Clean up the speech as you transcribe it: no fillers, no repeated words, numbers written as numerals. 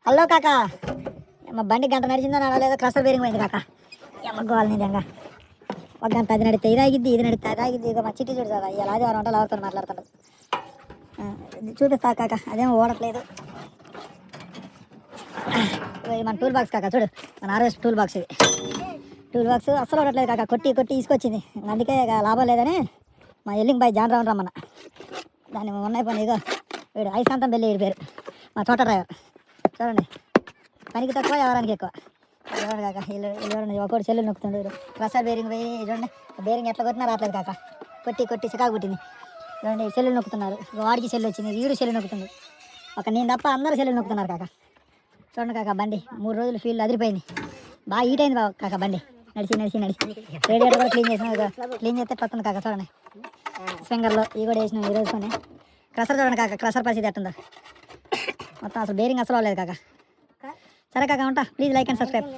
hello కాక మా బండి గంట నడిచిందో నడవలేదో క్రషర్ బేరింగ్ పోయింది కాక అమ్మగోవాలి నిజంగా ఒక గంట అది నడితే ఇది ఆగిద్ది ఇది నడితే అది ఆగిద్ది ఇక మా చిట్టి చూడు సార్ ఇలా అది 6 గంటలు ఎవరితో మాట్లాడుతాడు చూపిస్తా కాక అదేం ఓడట్లేదు ఇది మన టూల్ బాక్స్ కాక చూడు మన ఆర్ఎస్ టూల్ బాక్స్ ఇది టూల్ బాక్స్ అస్సలు ఓడట్లేదు కాక కొట్టి కొట్టి తీసుకొచ్చింది అందుకే ఇక లాభం లేదని మా ఎల్లింగ్ బాయ్ జాన్ రావడం రమ్మన్న దాన్ని ఉన్నాయి పని ఇగో వీడు ఐశాంతం వెళ్ళి వీడి పేరు మా చోట డ్రైవర్ చూడండి పనికి తక్కువ ఎవరానికి ఎక్కువ చూడండి కాక వీళ్ళు చూడండి ఒకటి సెల్లు నొక్కుతుండే వీడు క్రషర్ బేరింగ్ పోయి చూడండి బేరింగ్ ఎట్లా కొట్టినా రావట్లేదు కాక కొట్టి కొట్టి చికాకు పుట్టింది చూడండి సెల్లు నొక్కుతున్నారు వాడికి సెల్లు వచ్చింది వీడు సెల్లు నొక్కుతుంది ఒక నేను తప్ప అందరూ సెల్లు నొక్కుతున్నారు కాక చూడండి కాక బండి 3 రోజులు ఫీల్డ్ అదిరిపోయింది బాగా హీట్ అయింది బాగా కాక బండి నడిచి నడిచి నడిచి రేడియేటర్ కూడా క్లీన్ చేసినాం క్లీన్ చేస్తే పడుతుంది కాక చూడండి స్వింగర్లో ఇవి కూడా వేసినాం ఈ రోజుకొని క్రషర్ చూడండి కాక క్రషర్ పరిస్థితి ఎట్టుందో మొత్తం అసలు బేరింగ్ అసలు అవ్వలేదు కాక సరే కాక ఉంటా ప్లీజ్ లైక్ అండ్ సబ్స్క్రైబ్